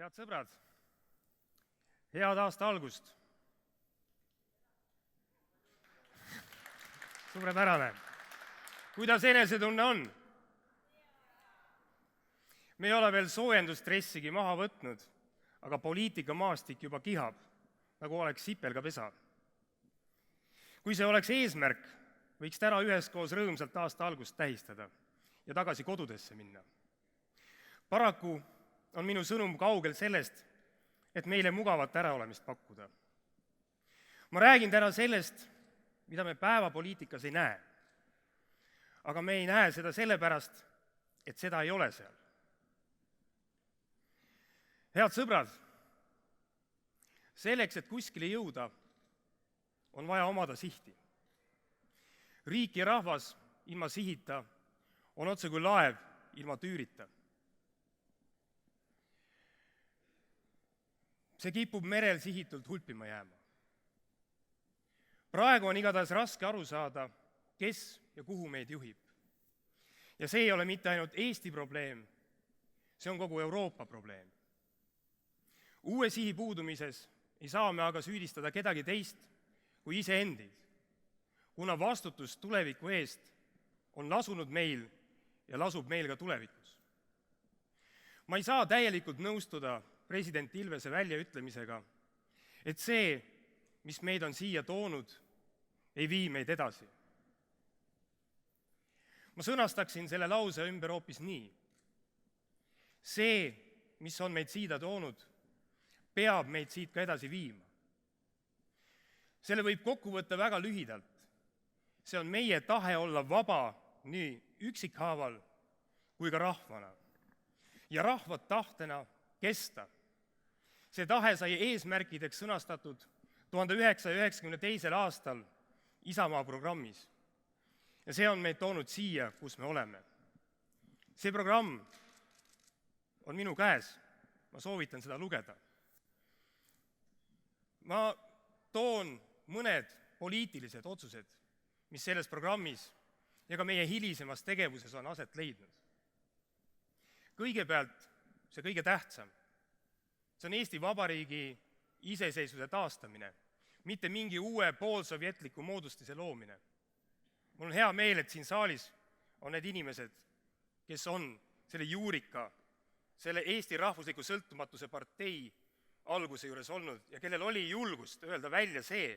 Head sõbrad, head aasta algust! Suurepärane! Kuidas enesetunne on? Me ei ole veel soojendusstressigi maha võtnud, aga poliitikamaastik juba kihab, nagu oleks sipelgapesa. Kui see oleks eesmärk, võiks täna üheskoos rõõmsalt aasta algust tähistada ja tagasi kodudesse minna. Paraku on minu sõnum kaugel sellest, et meile mugavat äraolemist pakkuda. Ma räägin täna sellest, mida me päevapoliitikas ei näe. Aga me ei näe seda sellepärast, et seda ei ole seal. Head sõbrad, selleks, et kuskile jõuda, on vaja omada sihti. Riik ja rahvas ilma sihita on otse kui laev ilma tüürita. See kipub merel sihitult hulpima jääma. Praegu on igatahes raske aru saada, kes ja kuhu meid juhib. Ja see ei ole mitte ainult Eesti probleem, see on kogu Euroopa probleem. Uue sihi puudumises ei saa me aga süüdistada kedagi teist kui iseendid, kuna vastutus tuleviku eest on lasunud meil ja lasub meil ka tulevikus. Ma ei saa täielikult nõustuda president Ilvese väljaütlemisega, et see, mis meid on siia toonud, ei vii meid edasi. Ma sõnastaksin selle lause ümber hoopis nii. See, mis on meid siia toonud, peab meid siit ka edasi viima. Selle võib kokku võtta väga lühidalt. See on meie tahe olla vaba nii üksikhaaval kui ka rahvana. Ja rahva tahtena kesta. See tahe sai eesmärkideks sõnastatud 1992. aastal Isamaa programmis. Ja see on meid toonud siia, kus me oleme. See programm on minu käes. Ma soovitan seda lugeda. Ma toon mõned poliitilised otsused, mis selles programmis ja ka meie hilisemas tegevuses on aset leidnud. Kõigepealt see kõige tähtsam. See on Eesti Vabariigi iseseisvuse taastamine, mitte mingi uue poolsovjetliku moodustise loomine. Mul on hea meel, et siin saalis on need inimesed, kes on selle juurika, selle Eesti rahvusliku sõltumatuse partei alguse juures olnud ja kellel oli julgust öelda välja see,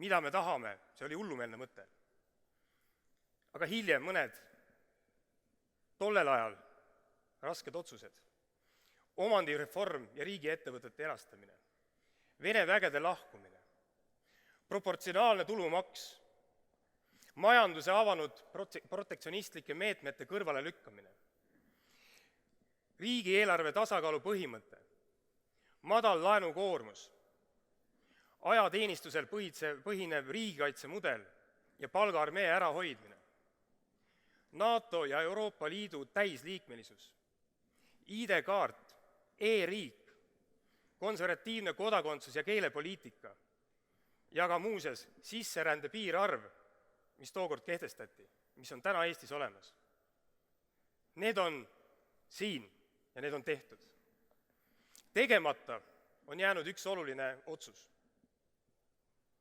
mida me tahame, see oli hullumeelne mõte. Aga hiljem mõned tollel ajal rasked otsused. Omandireform ja riigiettevõtete erastamine, Vene vägede lahkumine, proportsionaalne tulumaks, majanduse avanud protektsionistlike meetmete kõrvale lükkamine, riigieelarve tasakaalu põhimõte, madal laenukoormus, ajateenistusel põhinev riigikaitsemudel ja palgaarmee ärahoidmine, NATO ja Euroopa Liidu täisliikmelisus, ID-kaart, e-riik, konservatiivne kodakondsus ja keelepoliitika ja ka muuseas sisserände piirarv, mis tookord kehtestati, mis on täna Eestis olemas. Need on siin ja need on tehtud. Tegemata on jäänud üks oluline otsus.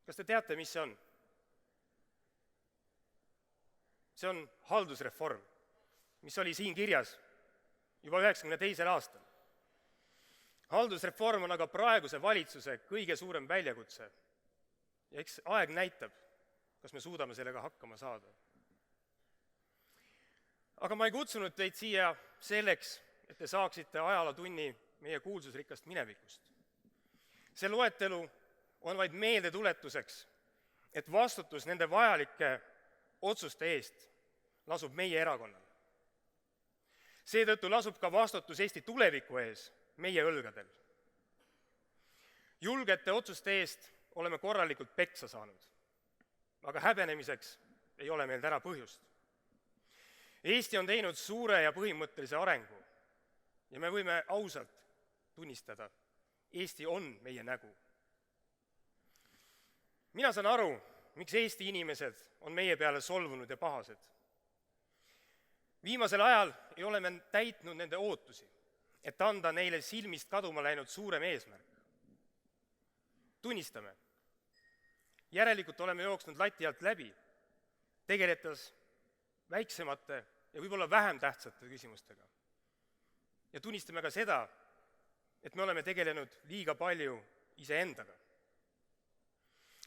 Kas te teate, mis see on? See on haldusreform, mis oli siin kirjas juba 1992. aastal. Haldusreform on aga praeguse valitsuse kõige suurem väljakutse. Ja eks aeg näitab, kas me suudame sellega hakkama saada. Aga ma ei kutsunud teid siia selleks, et te saaksite ajalootunni meie kuulsusrikast minevikust. See loetelu on vaid meeldetuletuseks, et vastutus nende vajalike otsuste eest lasub meie erakonnal. Seetõttu lasub ka vastutus Eesti tuleviku ees meie õlgadel. Julgete otsuste eest oleme korralikult peksa saanud, aga häbenemiseks ei ole meil täna põhjust. Eesti on teinud suure ja põhimõttelise arengu ja me võime ausalt tunnistada, Eesti on meie nägu. Mina saan aru, miks Eesti inimesed on meie peale solvunud ja pahased. Viimasel ajal ei ole me täitnud nende ootusi, et anda neile silmist kaduma läinud suurem eesmärk. Tunnistame, järelikult oleme jooksnud lati alt läbi, tegeledes väiksemate ja võib-olla vähem tähtsate küsimustega. Ja tunnistame ka seda, et me oleme tegelenud liiga palju iseendaga.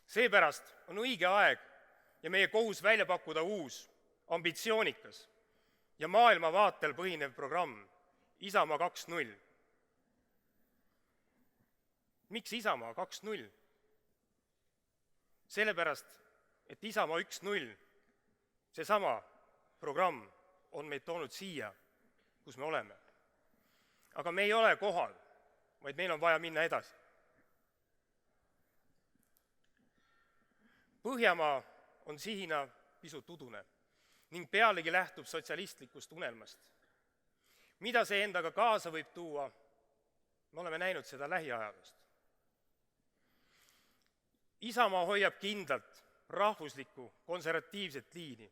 Seepärast on õige aeg ja meie kohus välja pakkuda uus, ambitsioonikas ja maailmavaatel põhinev programm Isamaa 2.0. Miks Isamaa 2.0? Sellepärast, et Isamaa 1.0, seesama programm on meid toonud siia, kus me oleme. Aga me ei ole kohal, vaid meil on vaja minna edasi. Põhjamaa on sihina pisut udune ning pealegi lähtub sotsialistlikust unelmast. Mida see endaga kaasa võib tuua, me oleme näinud seda lähiajaloost. Isamaa hoiab kindlalt rahvuslikku konservatiivset liini,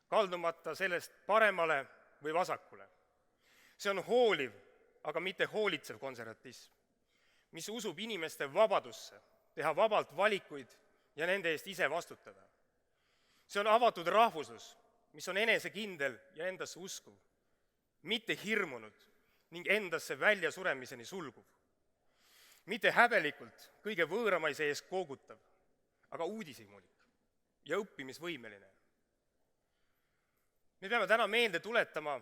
kaldumata sellest paremale või vasakule. See on hooliv, aga mitte hoolitsev konservatism, mis usub inimeste vabadusse, teha vabalt valikuid ja nende eest ise vastutada. See on avatud rahvuslus, mis on enesekindel ja endasse uskuv, mitte hirmunud ning endasse väljasuremiseni sulguv. Mitte häbelikult kõige võõramaise ees koogutav, aga uudishimulik ja õppimisvõimeline. Me peame täna meelde tuletama,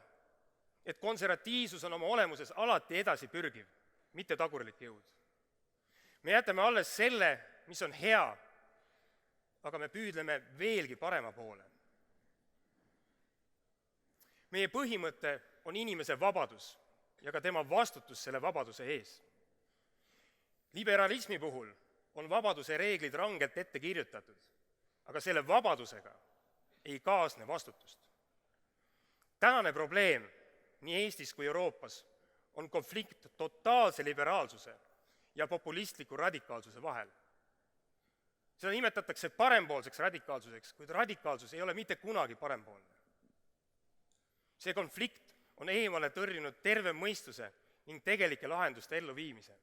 et konservatiivsus on oma olemuses alati edasi pürgiv, mitte tagurlik jõud. Me jätame alles selle, mis on hea, aga me püüdleme veelgi parema poole. Meie põhimõte on inimese vabadus ja ka tema vastutus selle vabaduse ees. Liberalismi puhul on vabaduse reeglid rangelt ette kirjutatud, aga selle vabadusega ei kaasne vastutust. Tänane probleem nii Eestis kui Euroopas on konflikt totaalse liberaalsuse ja populistliku radikaalsuse vahel. Seda nimetatakse parempoolseks radikaalsuseks, kuid radikaalsus ei ole mitte kunagi parempoolne. See konflikt on eemale tõrjunud terve mõistuse ning tegelike lahenduste elluviimise.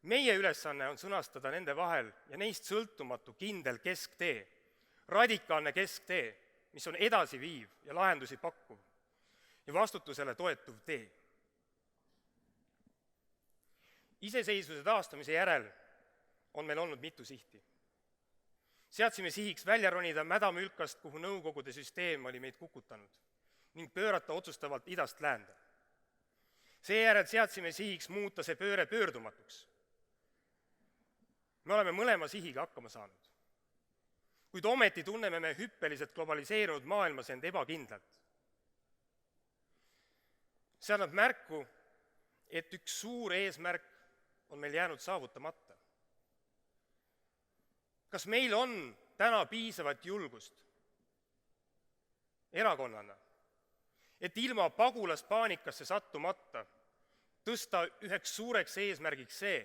Meie ülesanne on sõnastada nende vahel ja neist sõltumatu kindel kesktee, radikaalne kesktee, mis on edasiviiv ja lahendusi pakkuv ja vastutusele toetuv tee. Iseseisvuse taastamise järel on meil olnud mitu sihti. Seadsime sihiks välja ronida mädamülkast, kuhu nõukogude süsteem oli meid kukutanud, ning pöörata otsustavalt idast läände. Seejärel seadsime sihiks muuta see pööre pöördumatuks. Me oleme mõlema sihiga hakkama saanud. Kuid ometi tunneme me hüppeliselt globaliseerunud maailmas end ebakindlalt. See annab märku, et üks suur eesmärk on meil jäänud saavutamata. Kas meil on täna piisavat julgust erakonnana, et ilma pagulaspaanikasse sattumata tõsta üheks suureks eesmärgiks see,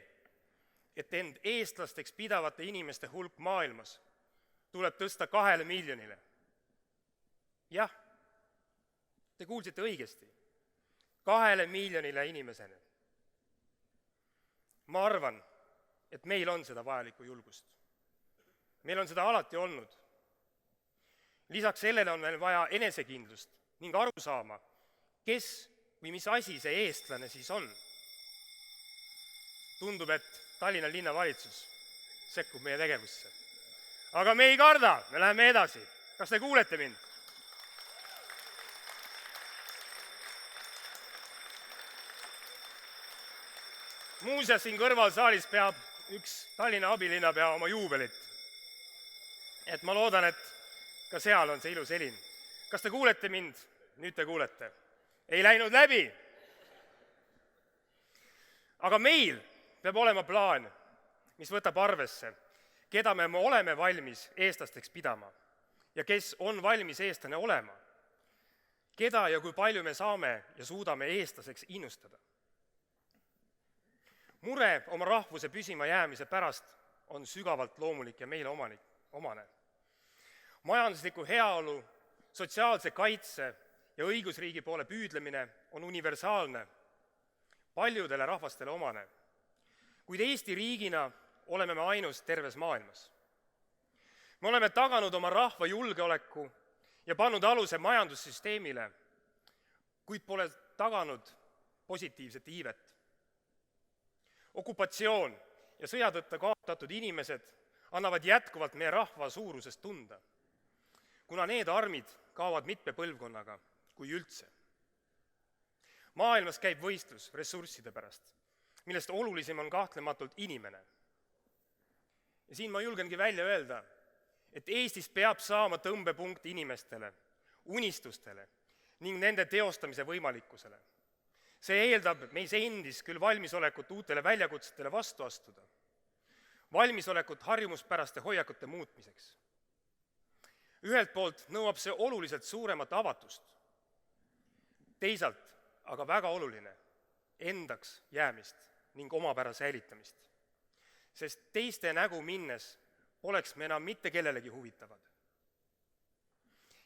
et end eestlasteks pidavate inimeste hulk maailmas tuleb tõsta 2 miljonile? Jah, te kuulsite õigesti. 2 miljonile inimesele. Ma arvan, et meil on seda vajalikku julgust. Meil on seda alati olnud. Lisaks sellele on meil vaja enesekindlust ning aru saama, kes või mis asi see eestlane siis on. Tundub, et Tallinna linnavalitsus sekkub meie tegevusse. Aga me ei karda, me läheme edasi. Kas te kuulete mind? Muuseas, siin kõrval saalis peab üks Tallinna abilinnapea oma juubelit. Et ma loodan, et ka seal on see ilus helin. Kas te kuulete mind? Nüüd te kuulete. Ei läinud läbi. Aga meil peab olema plaan, mis võtab arvesse, keda me oleme valmis eestlasteks pidama ja kes on valmis eestlane olema, keda ja kui palju me saame ja suudame eestlaseks innustada. Mure oma rahvuse püsima jäämise pärast on sügavalt loomulik ja meile omane. Majandusliku heaolu, sotsiaalse kaitse ja õigusriigi poole püüdlemine on universaalne, paljudele rahvastele omane, kuid Eesti riigina oleme me ainus terves maailmas. Me oleme taganud oma rahva julgeoleku ja pannud aluse majandussüsteemile, kuid pole taganud positiivset iivet. Okupatsioon ja sõja tõttu kaotatud inimesed annavad jätkuvalt meie rahva suurusest tunda, kuna need armid kaovad mitme põlvkonnaga, kui üldse. Maailmas käib võistlus ressursside pärast, millest olulisem on kahtlematult inimene. Ja siin ma julgengi välja öelda, et Eestis peab saama tõmbepunkt inimestele, unistustele ning nende teostamise võimalikkusele. See eeldab meis endis küll valmisolekut uutele väljakutsetele vastu astuda, valmisolekut harjumuspäraste hoiakute muutmiseks. Ühelt poolt nõuab see oluliselt suuremat avatust, teisalt aga väga oluline endaks jäämist ning omapära säilitamist, sest teiste nägu minnes poleks me enam mitte kellelegi huvitavad.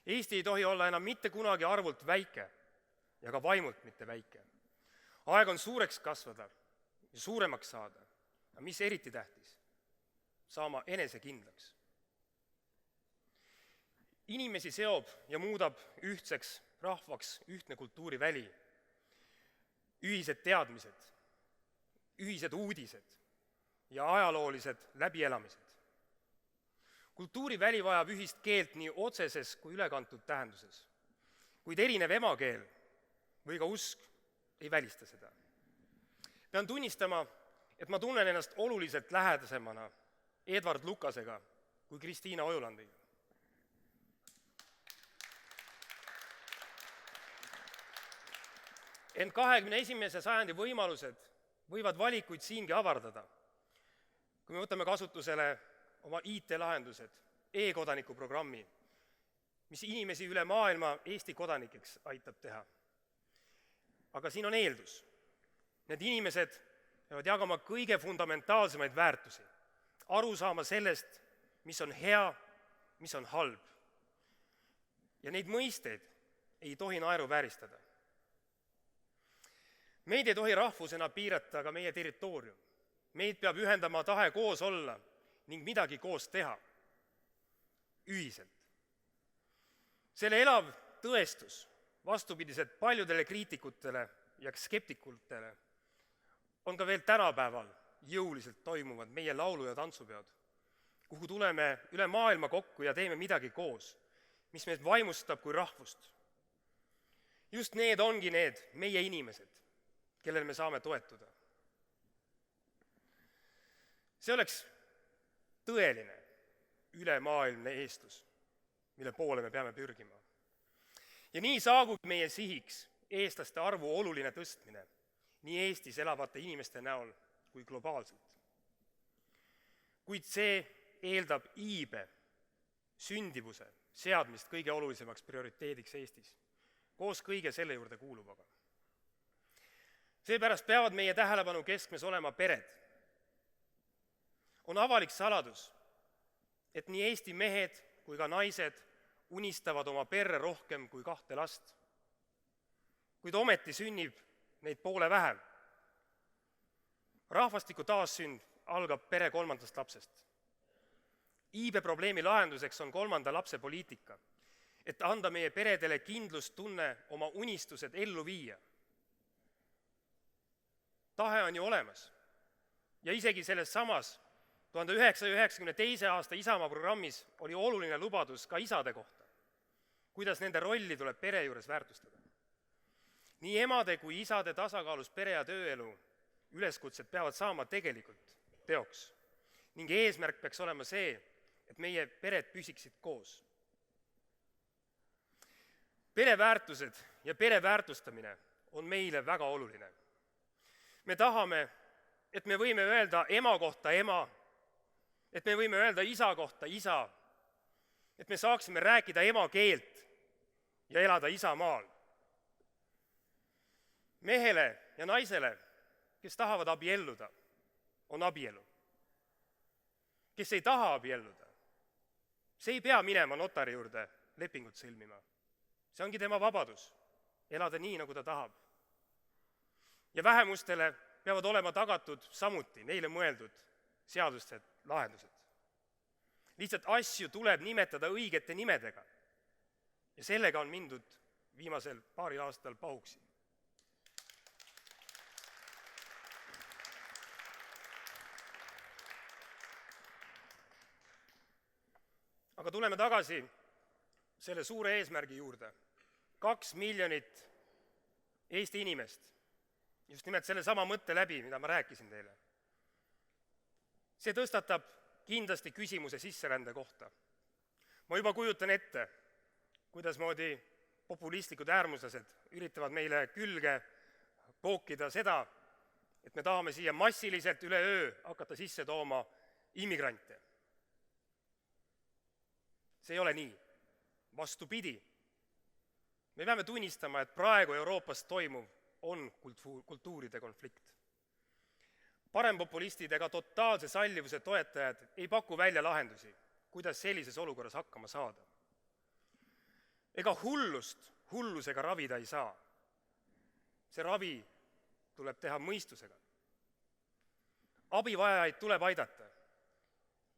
Eesti ei tohi olla enam mitte kunagi arvult väike ja ka vaimult mitte väike. Aeg on suureks kasvada ja suuremaks saada, aga mis eriti tähtis, saama enesekindlaks. Inimesi seob ja muudab ühtseks rahvaks ühtne kultuuriväli, ühised teadmised, ühised uudised ja ajaloolised läbielamised. Kultuuriväli vajab ühist keelt nii otseses kui ülekantud tähenduses, kuid erinev emakeel või ka usk ei välista seda. Pean tunnistama, et ma tunnen ennast oluliselt lähedasemana Edward Lukasega kui Kristiina Ojulandiga. Ent 21. sajandi võimalused võivad valikuid siingi avardada, kui me võtame kasutusele oma IT-lahendused, e-kodaniku programmi, mis inimesi üle maailma Eesti kodanikeks aitab teha. Aga siin on eeldus. Need inimesed peavad jagama kõige fundamentaalsemaid väärtusi, aru saama sellest, mis on hea, mis on halb. Ja neid mõisteid ei tohi naeruvääristada. Meid ei tohi rahvusena piirata ka meie territoorium. Meid peab ühendama tahe koos olla ning midagi koos teha. Ühiselt. Selle elav tõestus, vastupidiselt paljudele kriitikutele ja skeptikutele, on ka veel tänapäeval jõuliselt toimuvad meie laulu- ja tantsupeod, kuhu tuleme üle maailma kokku ja teeme midagi koos, mis meid vaimustab kui rahvust. Just need ongi need meie inimesed, kellel me saame toetuda. See oleks tõeline ülemaailmne eestlus, mille poole me peame pürgima. Ja nii saabub meie sihiks eestlaste arvu oluline tõstmine nii Eestis elavate inimeste näol kui globaalselt. Kuid see eeldab iibe, sündivuse seadmist kõige olulisemaks prioriteediks Eestis, koos kõige selle juurde kuuluvaga. Seepärast peavad meie tähelepanu keskmes olema pered. On avalik saladus, et nii Eesti mehed kui ka naised unistavad oma perre rohkem kui 2 last. Kuid ometi sünnib neid poole vähem. Rahvastiku taassünd algab pere 3. lapsest. Iibe probleemi lahenduseks on 3. lapse poliitika, et anda meie peredele kindlustunne oma unistused ellu viia. Tahe on ju olemas ja isegi selles samas 1992. aasta Isamaa programmis oli oluline lubadus ka isade kohta, kuidas nende rolli tuleb pere juures väärtustada. Nii emade kui isade tasakaalus pere- ja tööelu üleskutsed peavad saama tegelikult teoks ning eesmärk peaks olema see, et meie pered püsiksid koos. Pereväärtused ja pereväärtustamine on meile väga oluline. Me tahame, et me võime öelda ema kohta ema, et me võime öelda isa kohta isa, et me saaksime rääkida ema keelt ja elada isamaal. Mehele ja naisele, kes tahavad abielluda, on abielu. Kes ei taha abielluda, see ei pea minema notari juurde lepingut sõlmima. See ongi tema vabadus, elada nii, nagu ta tahab. Ja vähemustele peavad olema tagatud samuti neile mõeldud seadused, lahendused. Lihtsalt asju tuleb nimetada õigete nimedega. Ja sellega on mindud viimasel paaril aastal pahuksi. Aga tuleme tagasi selle suure eesmärgi juurde. 2 miljonit Eesti inimest. Just nimelt selle sama mõtte läbi, mida ma rääkisin teile. See tõstatab kindlasti küsimuse sisserände kohta. Ma juba kujutan ette, kuidasmoodi populistlikud äärmuslased üritavad meile külge pookida seda, et me tahame siia massiliselt üle öö hakata sisse tooma immigrante. See ei ole nii. Vastupidi. Me peame tunnistama, et praegu Euroopas toimuv on kultuuride konflikt. Parempopulistid ega totaalse sallivuse toetajad ei paku välja lahendusi, kuidas sellises olukorras hakkama saada. Ega hullust hullusega ravida ei saa. See ravi tuleb teha mõistusega. Abivajajaid tuleb aidata,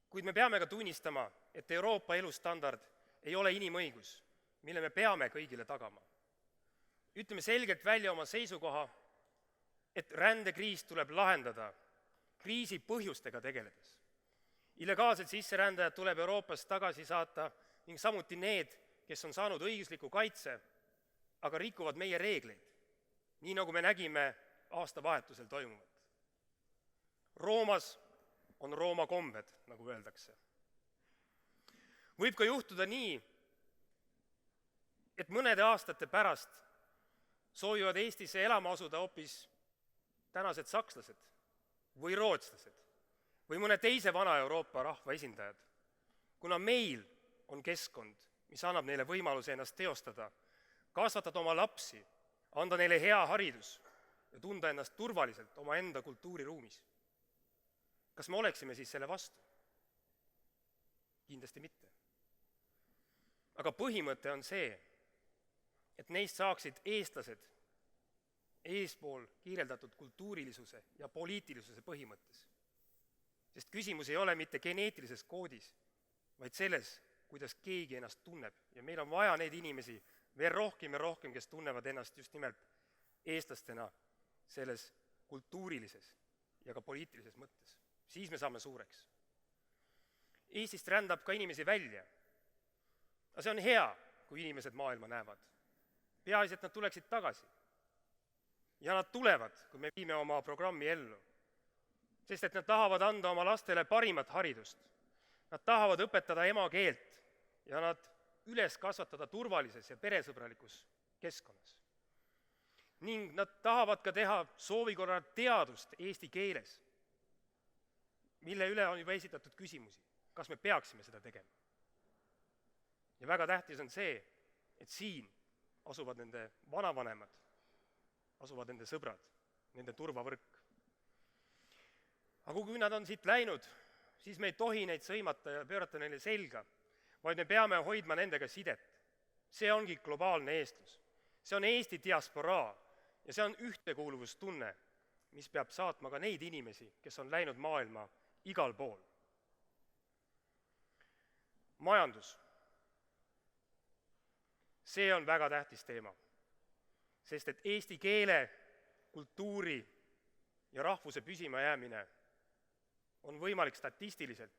kuid me peame ka tunnistama, et Euroopa elustandard ei ole inimõigus, mille me peame kõigile tagama. Ütleme selgelt välja oma seisukoha, et rändekriis tuleb lahendada kriisi põhjustega tegeledes. Illegaalsed sisserändajad tuleb Euroopast tagasi saata ning samuti need, kes on saanud õigusliku kaitse, aga rikuvad meie reegleid, nii nagu me nägime aastavahetusel toimuvat. Roomas on Rooma kombed, nagu öeldakse. Võib ka juhtuda nii, et mõnede aastate pärast soovivad Eestisse elama asuda hoopis tänased sakslased või rootslased või mõne teise vana Euroopa rahva esindajad, kuna meil on keskkond, mis annab neile võimaluse ennast teostada, kasvatada oma lapsi, anda neile hea haridus ja tunda ennast turvaliselt oma enda kultuuriruumis. Kas me oleksime siis selle vastu? Kindlasti mitte. Aga põhimõte on see, et neist saaksid eestlased eespool kirjeldatud kultuurilisuse ja poliitilisuse põhimõttes. Sest küsimus ei ole mitte geneetilises koodis, vaid selles, kuidas keegi ennast tunneb. Ja meil on vaja neid inimesi veel rohkem ja rohkem, kes tunnevad ennast just nimelt eestlastena selles kultuurilises ja ka poliitilises mõttes. Siis me saame suureks. Eestist rändab ka inimesi välja. Aga see on hea, kui inimesed maailma näevad. Peaasi, et nad tuleksid tagasi. Ja nad tulevad, kui me viime oma programmi ellu. Sest et nad tahavad anda oma lastele parimat haridust. Nad tahavad õpetada emakeelt ja nad üles kasvatada turvalises ja peresõbralikus keskkonnas. Ning nad tahavad ka teha soovikorral teadust eesti keeles, mille üle on juba esitatud küsimusi, kas me peaksime seda tegema. Ja väga tähtis on see, et siin asuvad nende vanavanemad, asuvad nende sõbrad, nende turvavõrk. Aga kui nad on siit läinud, siis me ei tohi neid sõimata ja pöörata neile selga, vaid me peame hoidma nendega sidet. See ongi globaalne eestlus. See on Eesti diasporaa ja see on ühtekuuluvustunne, mis peab saatma ka neid inimesi, kes on läinud maailma igal pool. Majandus. See on väga tähtis teema, sest et eesti keele, kultuuri ja rahvuse püsima jäämine on võimalik statistiliselt,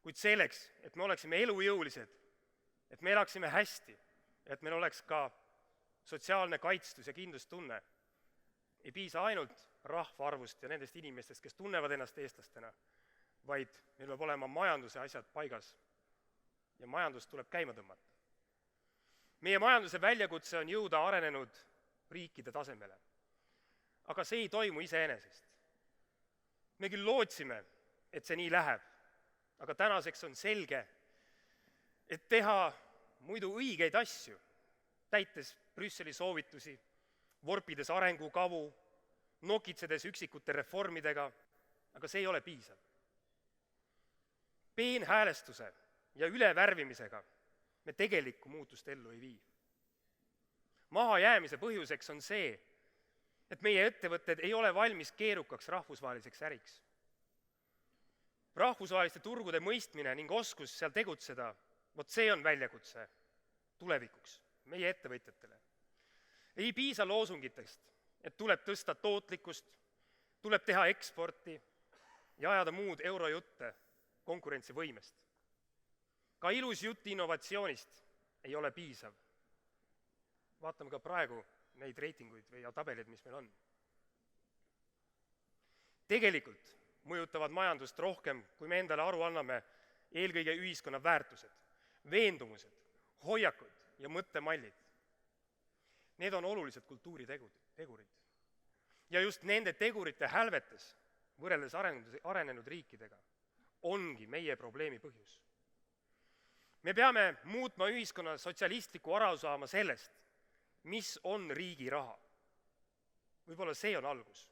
kuid selleks, et me oleksime elujõulised, et me elaksime hästi, et meil oleks ka sotsiaalne kaitstus ja kindlustunne, ei piisa ainult rahvaarvust ja nendest inimestest, kes tunnevad ennast eestlastena, vaid meil peab olema majanduse asjad paigas ja majandus tuleb käima tõmmata. Meie majanduse väljakutse on jõuda arenenud riikide tasemele. Aga see ei toimu iseenesest. Me küll lootsime, et see nii läheb, aga tänaseks on selge, et teha muidu õigeid asju, täites Brüsseli soovitusi, vorpides arengukavu, nokitsedes üksikute reformidega, aga see ei ole piisav. Peenhäälestuse ja ülevärvimisega me tegelikku muutust ellu ei vii. Mahajäämise põhjuseks on see, et meie ettevõtted ei ole valmis keerukaks rahvusvaheliseks äriks. Rahvusvaheliste turgude mõistmine ning oskus seal tegutseda, vot see on väljakutse tulevikuks meie ettevõtjatele. Ei piisa loosungitest, et tuleb tõsta tootlikkust, tuleb teha eksporti ja ajada muud eurojutte konkurentsivõimest. Ka ilus jutt innovatsioonist ei ole piisav. Vaatame ka praegu neid reitinguid ja tabeleid, mis meil on. Tegelikult mõjutavad majandust rohkem, kui me endale aru anname, eelkõige ühiskonna väärtused, veendumused, hoiakud ja mõttemallid. Need on olulised kultuuritegurid. Ja just nende tegurite hälvetes, võrreldes arenenud riikidega, ongi meie probleemi põhjus. Me peame muutma ühiskonna sotsialistliku arusaama sellest, mis on riigi raha. Võib-olla see on algus.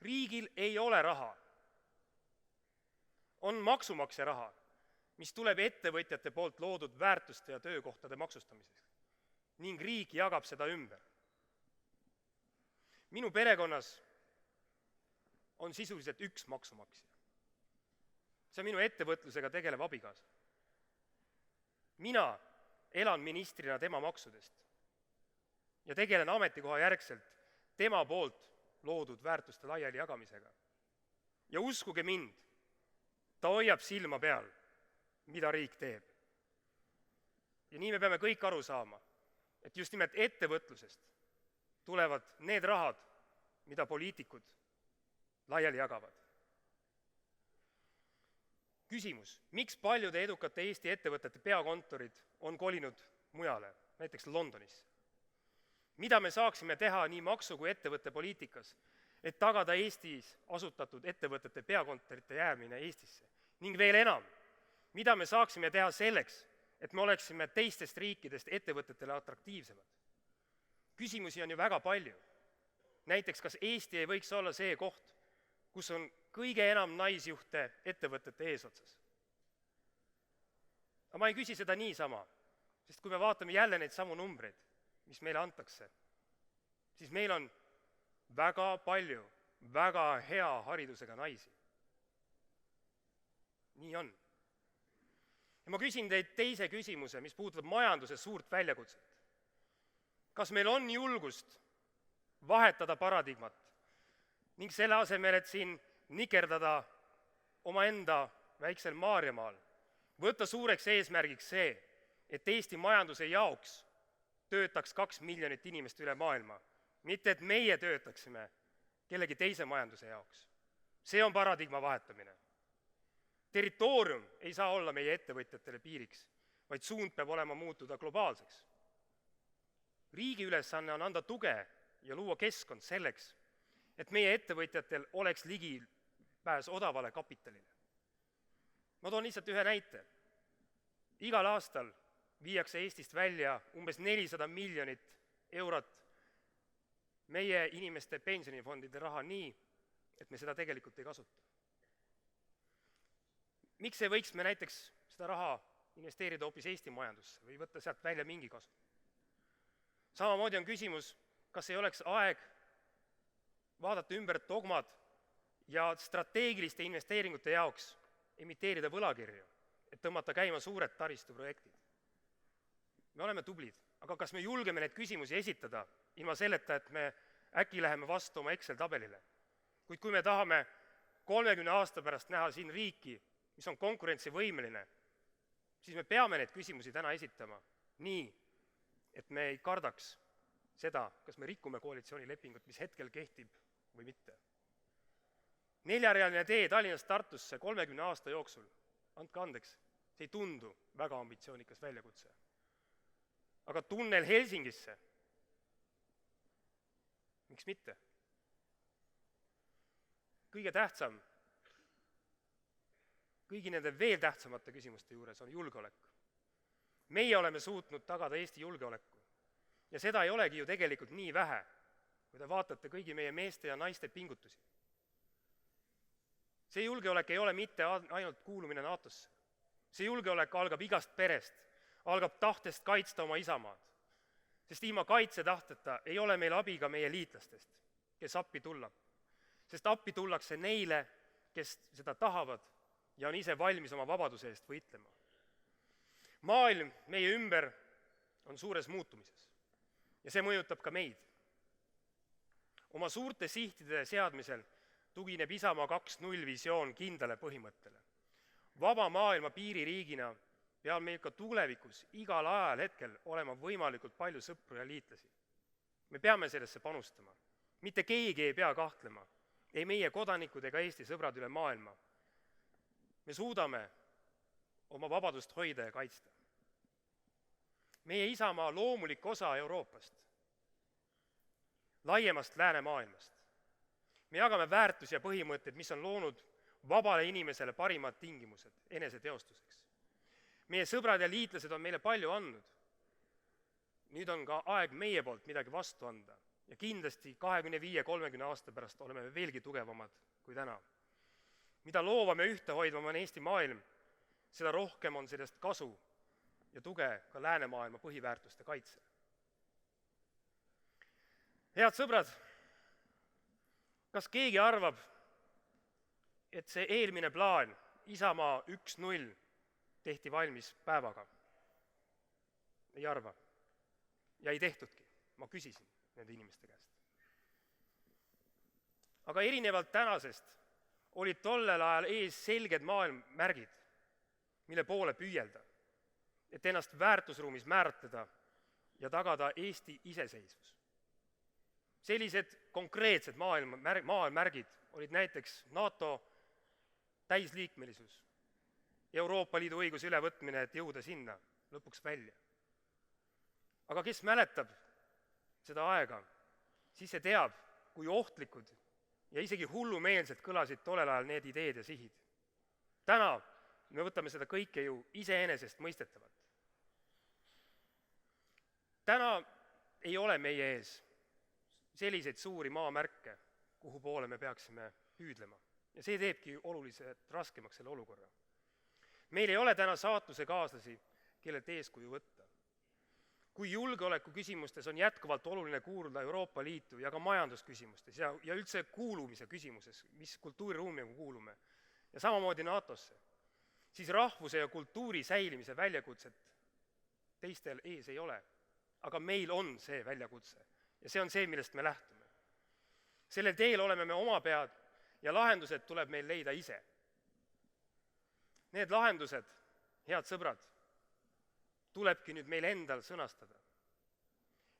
Riigil ei ole raha. On maksumaksja raha, mis tuleb ettevõtjate poolt loodud väärtuste ja töökohtade maksustamiseks. Ning riik jagab seda ümber. Minu perekonnas on sisuliselt üks maksumaksja. See on minu ettevõtlusega tegelev abikaasa. Mina elan ministrina tema maksudest ja tegelen ametikoha järgselt tema poolt loodud väärtuste laiali jagamisega. Ja uskuge mind, ta hoiab silma peal, mida riik teeb. Ja nii me peame kõik aru saama, et just nimelt ettevõtlusest tulevad need rahad, mida poliitikud laiali jagavad. Küsimus, miks paljude edukate Eesti ettevõtete peakontorid on kolinud mujale, näiteks Londonisse? Mida me saaksime teha nii maksu- kui ettevõtte poliitikas, et tagada Eestis asutatud ettevõtete peakontorite jäämine Eestisse? Ning veel enam, mida me saaksime teha selleks, et me oleksime teistest riikidest ettevõtetele atraktiivsemad? Küsimusi on ju väga palju. Näiteks, kas Eesti ei võiks olla see koht, kus on kõige enam naisjuhte ettevõtete eesotsas? Aga ma ei küsi seda niisama, sest kui me vaatame jälle neid samu numbreid, mis meile antakse, siis meil on väga palju väga hea haridusega naisi. Nii on. Ja ma küsin teid teise küsimuse, mis puudutab majanduse suurt väljakutset. Kas meil on julgust vahetada paradigmat ning selle asemel, et siin nikerdada omaenda väiksel Maarjamaal, võtta suureks eesmärgiks see, et Eesti majanduse jaoks töötaks 2 miljonit inimest üle maailma, mitte et meie töötaksime kellegi teise majanduse jaoks. See on paradigma vahetamine. Territoorium ei saa olla meie ettevõtjatele piiriks, vaid suund peab olema muutuda globaalseks. Riigi ülesanne on anda tuge ja luua keskkond selleks, et meie ettevõtjatel oleks ligipääs odavale kapitalile. Ma toon lihtsalt ühe näite. Igal aastal viiakse Eestist välja umbes 400 miljonit eurot meie inimeste pensionifondide raha nii, et me seda tegelikult ei kasuta. Miks ei võiks me näiteks seda raha investeerida hoopis Eesti majandusse või võtta sealt välja mingi kasu? Samamoodi on küsimus, kas ei oleks aeg vaadata ümber dogmad ja strateegiliste investeeringute jaoks emiteerida võlakirju, et tõmmata käima suured taristuprojektid. Me oleme tublid, aga kas me julgeme neid küsimusi esitada ilma selleta, et me äkki läheme vastu oma Excel-tabelile? Kuid kui me tahame 30 aasta pärast näha siin riiki, mis on konkurentsivõimeline, siis me peame neid küsimusi täna esitama nii, et me ei kardaks seda, kas me rikume koalitsioonilepingut, mis hetkel kehtib või mitte. 4-realine tee Tallinnast Tartusse 30 aasta jooksul, andke andeks, see ei tundu väga ambitsioonikas väljakutse. Aga tunnel Helsingisse, miks mitte? Kõige tähtsam, kõigi nende veel tähtsamate küsimuste juures on julgeolek. Meie oleme suutnud tagada Eesti julgeoleku ja seda ei olegi ju tegelikult nii vähe, kui te vaatate kõigi meie meeste ja naiste pingutusi. See julgeolek ei ole mitte ainult kuulumine NATO-sse. See julgeolek algab igast perest, algab tahtest kaitsta oma isamaad. Sest ilma kaitsetahteta ei ole meil abi ka meie liitlastest, kes appi tullab. Sest appi tullakse neile, kes seda tahavad ja on ise valmis oma vabaduse eest võitlema. Maailm meie ümber on suures muutumises ja see mõjutab ka meid. Oma suurte sihtide seadmisel tugineb Isamaa 2.0 visioon kindlale põhimõttele. Vaba maailma piiririigina peab meil ka tulevikus igal ajal hetkel olema võimalikult palju sõpru ja liitlasi. Me peame sellesse panustama. Mitte keegi ei pea kahtlema, ei meie kodanikud ega Eesti sõbrad üle maailma. Me suudame oma vabadust hoida ja kaitsta. Meie Isamaa loomulik osa Euroopast, laiemast läänemaailmast. Me jagame väärtusi ja põhimõtteid, mis on loonud vabale inimesele parimad tingimused eneseteostuseks. Meie sõbrad ja liitlased on meile palju andnud. Nüüd on ka aeg meie poolt midagi vastu anda ja kindlasti 25-30 aasta pärast oleme me veelgi tugevamad kui täna. Mida loovam ja ühtehoidvam on Eesti maailm, seda rohkem on sellest kasu ja tuge ka läänemaailma põhiväärtuste kaitsel. Head sõbrad, kas keegi arvab, et see eelmine plaan, Isamaa 1.0, tehti valmis päevaga? Ei arva. Ja ei tehtudki. Ma küsisin nende inimeste käest. Aga erinevalt tänasest olid tollel ajal ees selged maailmmärgid, mille poole püüelda, et ennast väärtusruumis määratleda ja tagada Eesti iseseisvus. Sellised konkreetsed maailmmärgid olid näiteks NATO täisliikmelisus, Euroopa Liidu õiguse ülevõtmine, et jõuda sinna lõpuks välja. Aga kes mäletab seda aega, siis see teab, kui ohtlikud ja isegi hullumeelselt kõlasid tollel ajal need ideed ja sihid. Täna me võtame seda kõike ju iseenesest mõistetavalt. Täna ei ole meie ees selliseid suuri maamärke, kuhu poole me peaksime püüdlema. Ja see teebki oluliselt raskemaks selle olukorra. Meil ei ole täna saatuse kaaslasi, kellelt eeskuju võtta. Kui julgeoleku küsimustes on jätkuvalt oluline kuuluda Euroopa Liitu ja ka majandusküsimustes ja üldse kuulumise küsimuses, mis kultuuriruumi me kuulume, ja samamoodi NATOsse, siis rahvuse ja kultuuri säilimise väljakutset teistel ees ei ole. Aga meil on see väljakutse ja see on see, millest me lähtume. Sellel teel oleme me oma pead ja lahendused tuleb meil leida ise. Need lahendused, head sõbrad, tulebki nüüd meil endal sõnastada.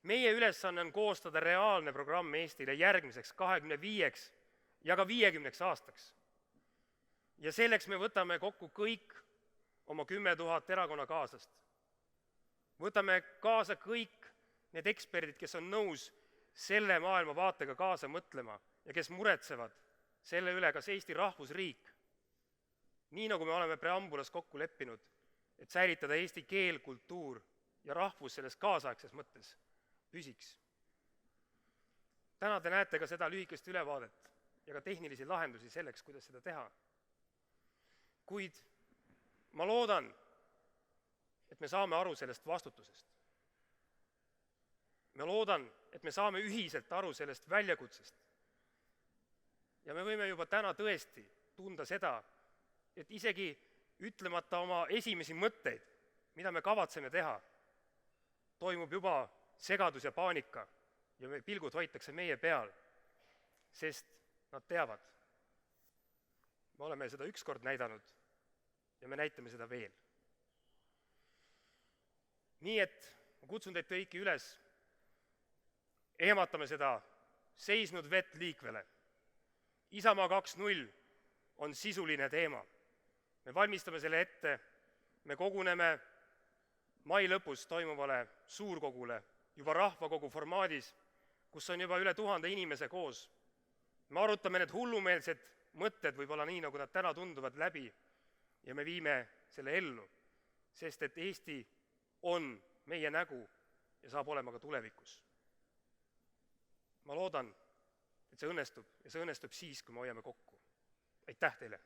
Meie ülesanne on koostada reaalne programm Eestile järgmiseks 25 ja ka 50 aastaks. Ja selleks me võtame kokku kõik oma 10 000 erakonnakaaslast. Võtame kaasa kõik need eksperdid, kes on nõus selle maailmavaatega kaasa mõtlema ja kes muretsevad selle üle, kas Eesti rahvusriik, nii nagu me oleme preambulas kokku leppinud, et säilitada eesti keel, kultuur ja rahvus selles kaasaegses mõttes püsiks. Täna te näete ka seda lühikest ülevaadet ja ka tehnilisi lahendusi selleks, kuidas seda teha. Kuid ma loodan, et me saame aru sellest vastutusest. Ma loodan, et me saame ühiselt aru sellest väljakutsest. Ja me võime juba täna tõesti tunda seda, et isegi ütlemata oma esimesi mõtteid, mida me kavatseme teha, toimub juba segadus ja paanika ja me pilgud hoitakse meie peal, sest nad teavad. Me oleme seda ükskord näidanud ja me näitame seda veel. Nii et ma kutsun teid kõiki üles, ehmatame seda seisnud vett liikvele. Isamaa 2.0 on sisuline teema. Me valmistame selle ette, me koguneme mai lõpus toimuvale suurkogule juba rahvakogu formaadis, kus on juba üle 1000 inimese koos. Me arutame need hullumeelsed mõtted, võib-olla nii, nagu nad täna tunduvad läbi, ja me viime selle ellu, sest et Eesti on meie nägu ja saab olema ka tulevikus. Ma loodan, et see õnnestub ja see õnnestub siis, kui me hoiame kokku. Aitäh teile!